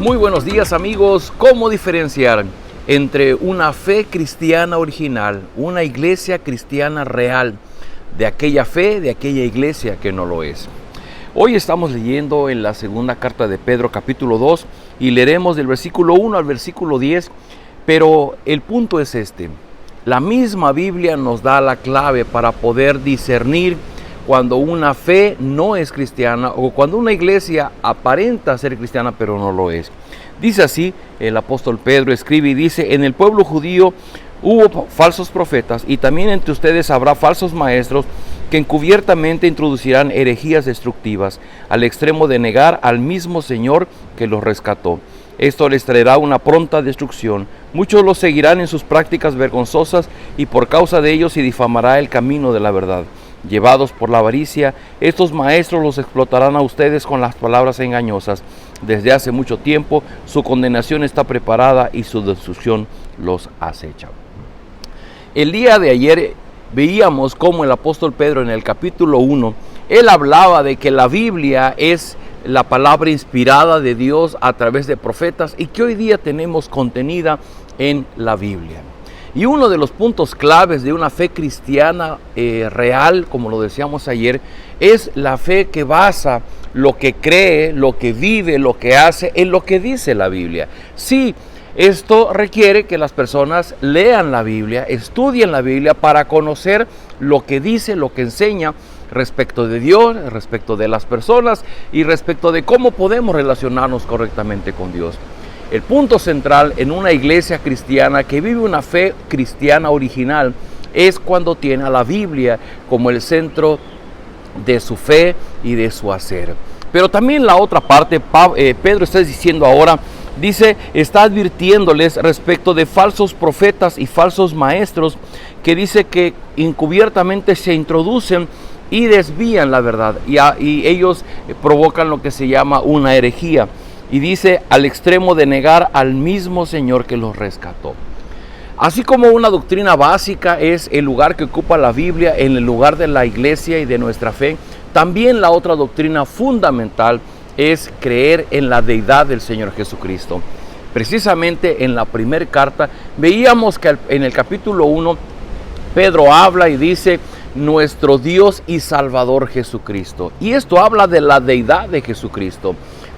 Muy buenos días, amigos. ¿Cómo diferenciar entre una fe cristiana original, una iglesia cristiana real, de aquella fe, de aquella iglesia que no lo es? Hoy estamos leyendo en la segunda carta de Pedro, capítulo 2, y leeremos del versículo 1 al versículo 10, pero el punto es este. La misma Biblia nos da la clave para poder discernir cuando una fe no es cristiana o cuando una iglesia aparenta ser cristiana pero no lo es. Dice así, el apóstol Pedro escribe y dice: en el pueblo judío hubo falsos profetas y también entre ustedes habrá falsos maestros que encubiertamente introducirán herejías destructivas al extremo de negar al mismo Señor que los rescató. Esto les traerá una pronta destrucción. Muchos los seguirán en sus prácticas vergonzosas y por causa de ellos se difamará el camino de la verdad. Llevados por la avaricia, estos maestros los explotarán a ustedes con las palabras engañosas. Desde hace mucho tiempo su condenación está preparada y su destrucción los acecha. El día de ayer veíamos cómo el apóstol Pedro en el capítulo 1, él hablaba de que la Biblia es la palabra inspirada de Dios a través de profetas y que hoy día tenemos contenida en la Biblia. Y uno de los puntos claves de una fe cristiana real, como lo decíamos ayer, es la fe que basa lo que cree, lo que vive, lo que hace en lo que dice la Biblia. Sí, esto requiere que las personas lean la Biblia, estudien la Biblia para conocer lo que dice, lo que enseña respecto de Dios, respecto de las personas y respecto de cómo podemos relacionarnos correctamente con Dios. El punto central en una iglesia cristiana que vive una fe cristiana original es cuando tiene a la Biblia como el centro de su fe y de su hacer. Pero también la otra parte, Pedro está diciendo ahora, está advirtiéndoles respecto de falsos profetas y falsos maestros que dice que encubiertamente se introducen y desvían la verdad y ellos provocan lo que se llama una herejía. Y dice, al extremo de negar al mismo Señor que los rescató. Así como una doctrina básica es el lugar que ocupa la Biblia en el lugar de la iglesia y de nuestra fe, también la otra doctrina fundamental es creer en la deidad del Señor Jesucristo. Precisamente en la primera carta veíamos que en el capítulo 1 Pedro habla y dice: nuestro Dios y Salvador Jesucristo. Y esto habla de la deidad de Jesucristo.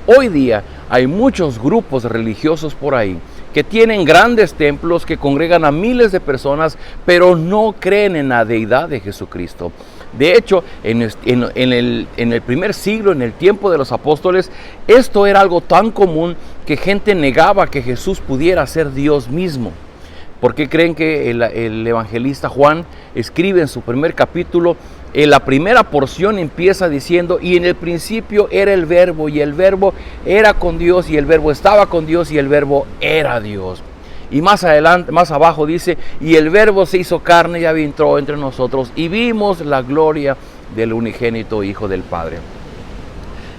Hoy día hay muchos grupos religiosos por ahí que tienen grandes templos, que congregan a miles de personas, pero no creen en la deidad de Jesucristo. De hecho, en el primer siglo, en el tiempo de los apóstoles, esto era algo tan común que gente negaba que Jesús pudiera ser Dios mismo. ¿Por qué creen que el evangelista Juan escribe en su primer capítulo? En la primera porción empieza diciendo: y en el principio era el verbo, y el verbo era con Dios, y el verbo estaba con Dios, y el verbo era Dios. Y más adelante, más abajo dice: y el verbo se hizo carne y entró entre nosotros, y vimos la gloria del unigénito Hijo del Padre.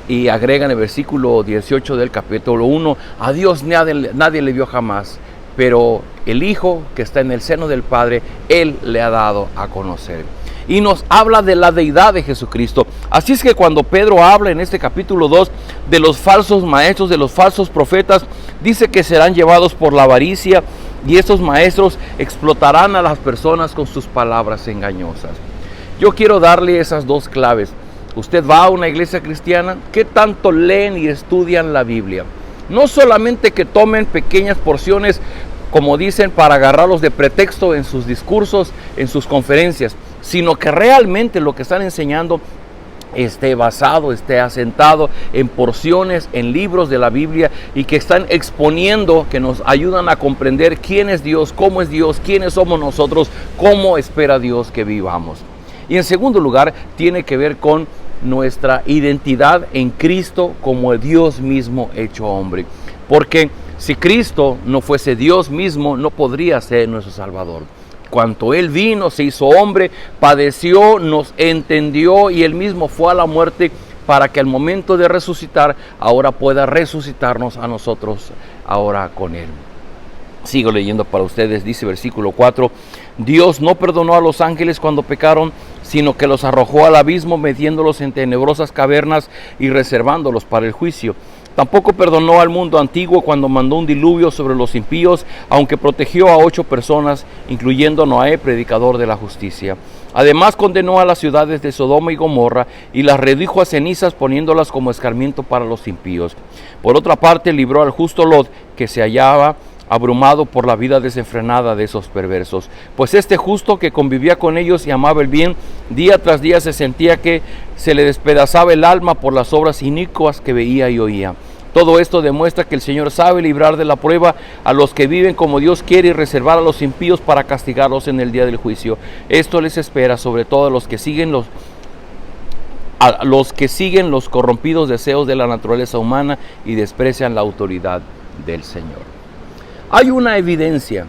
Y agrega en el versículo 18 del capítulo 1: a Dios nadie le vio jamás, pero el Hijo que está en el seno del Padre, Él le ha dado a conocer. Y nos habla de la deidad de Jesucristo. Así es que cuando Pedro habla en este capítulo 2 de los falsos maestros, de los falsos profetas, dice que serán llevados por la avaricia y estos maestros explotarán a las personas con sus palabras engañosas. Yo quiero darle esas dos claves. Usted va a una iglesia cristiana, ¿qué tanto leen y estudian la Biblia? No solamente que tomen pequeñas porciones, como dicen, para agarrarlos de pretexto en sus discursos, en sus conferencias, sino que realmente lo que están enseñando esté basado, esté asentado en porciones, en libros de la Biblia, y que están exponiendo, que nos ayudan a comprender quién es Dios, quiénes somos nosotros, cómo espera Dios que vivamos. Y en segundo lugar, tiene que ver con nuestra identidad en Cristo como el Dios mismo hecho hombre. Porque si Cristo no fuese Dios mismo, no podría ser nuestro Salvador. Cuando Él vino, se hizo hombre, padeció, nos entendió y Él mismo fue a la muerte para que al momento de resucitar, ahora pueda resucitarnos a nosotros ahora con Él. Sigo leyendo para ustedes, dice versículo 4, Dios no perdonó a los ángeles cuando pecaron, sino que los arrojó al abismo, metiéndolos en tenebrosas cavernas y reservándolos para el juicio. Tampoco perdonó al mundo antiguo cuando mandó un diluvio sobre los impíos, aunque protegió a 8 personas, incluyendo Noé, predicador de la justicia. Además condenó a las ciudades de Sodoma y Gomorra y las redujo a cenizas, poniéndolas como escarmiento para los impíos. Por otra parte, libró al justo Lot, que se hallaba abrumado por la vida desenfrenada de esos perversos. Pues este justo, que convivía con ellos y amaba el bien, día tras día se sentía que se le despedazaba el alma por las obras inicuas que veía y oía. Todo esto demuestra que el Señor sabe librar de la prueba a los que viven como Dios quiere y reservar a los impíos para castigarlos en el día del juicio. Esto les espera sobre todo a los que siguen los corrompidos deseos de la naturaleza humana y desprecian la autoridad del Señor. Hay una evidencia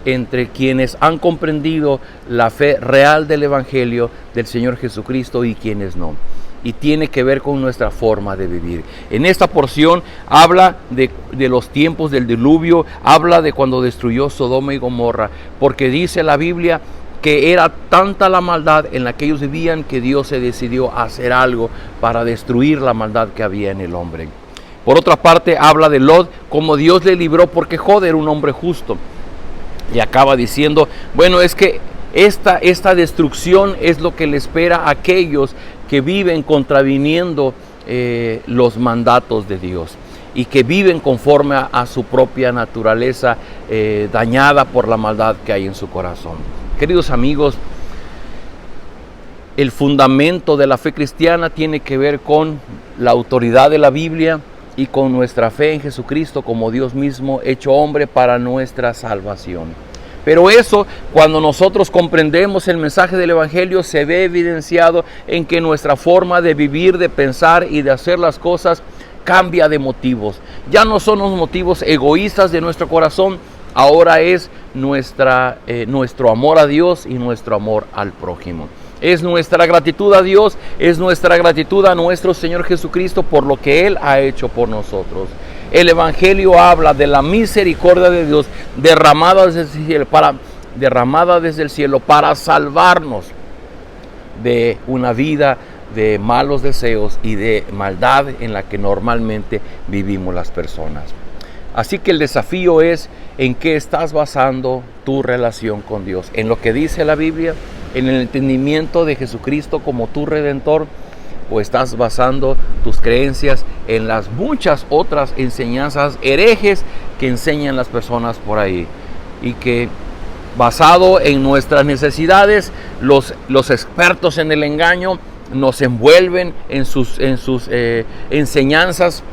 entre quienes han comprendido la fe real del Evangelio del Señor Jesucristo y quienes no. Y tiene que ver con nuestra forma de vivir. En esta porción habla de los tiempos del diluvio, habla de cuando destruyó Sodoma y Gomorra, porque dice la Biblia que era tanta la maldad en la que ellos vivían que Dios se decidió a hacer algo para destruir la maldad que había en el hombre. Por otra parte, habla de Lot, como Dios le libró porque Job era un hombre justo. Y acaba diciendo, bueno, es que esta destrucción es lo que le espera a aquellos que viven contraviniendo los mandatos de Dios y que viven conforme a su propia naturaleza dañada por la maldad que hay en su corazón. Queridos amigos, el fundamento de la fe cristiana tiene que ver con la autoridad de la Biblia y con nuestra fe en Jesucristo como Dios mismo hecho hombre para nuestra salvación. Pero eso, cuando nosotros comprendemos el mensaje del Evangelio, se ve evidenciado en que nuestra forma de vivir, de pensar y de hacer las cosas cambia de motivos. Ya no son los motivos egoístas de nuestro corazón, ahora es nuestro amor a Dios y nuestro amor al prójimo. Es nuestra gratitud a Dios, es nuestra gratitud a nuestro Señor Jesucristo por lo que Él ha hecho por nosotros. El Evangelio habla de la misericordia de Dios derramada desde el cielo para salvarnos de una vida de malos deseos y de maldad en la que normalmente vivimos las personas. Así que el desafío es en qué estás basando tu relación con Dios, en lo que dice la Biblia, en el entendimiento de Jesucristo como tu Redentor, o estás basando tus creencias en las muchas otras enseñanzas herejes que enseñan las personas por ahí y que basado en nuestras necesidades los expertos en el engaño nos envuelven en sus enseñanzas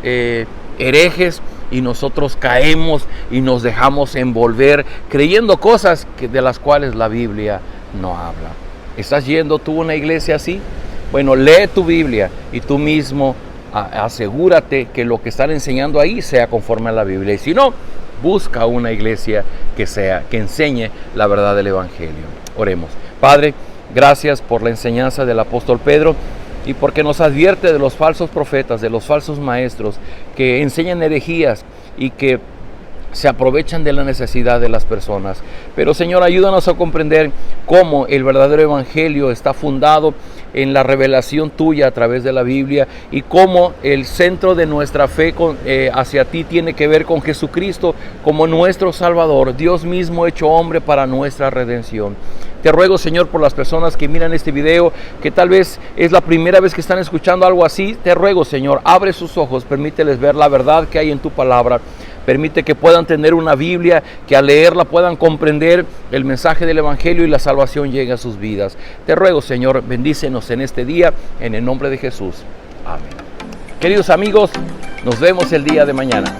herejes y nosotros caemos y nos dejamos envolver creyendo cosas de las cuales la Biblia no habla. ¿Estás yendo tú a una iglesia así? Bueno, lee tu Biblia y tú mismo asegúrate que lo que están enseñando ahí sea conforme a la Biblia. Y si no, busca una iglesia que enseñe la verdad del Evangelio. Oremos. Padre, gracias por la enseñanza del apóstol Pedro y porque nos advierte de los falsos profetas, de los falsos maestros que enseñan herejías y que se aprovechan de la necesidad de las personas. Pero Señor, ayúdanos a comprender cómo el verdadero evangelio está fundado en la revelación tuya a través de la Biblia y cómo el centro de nuestra fe hacia ti tiene que ver con Jesucristo como nuestro Salvador, Dios mismo hecho hombre para nuestra redención. Te ruego, Señor, por las personas que miran este video, que tal vez es la primera vez que están escuchando algo así, te ruego, Señor, abre sus ojos, permíteles ver la verdad que hay en tu palabra. Permite que puedan tener una Biblia, que al leerla puedan comprender el mensaje del Evangelio y la salvación llegue a sus vidas. Te ruego, Señor, bendícenos en este día, en el nombre de Jesús. Amén. Queridos amigos, nos vemos el día de mañana.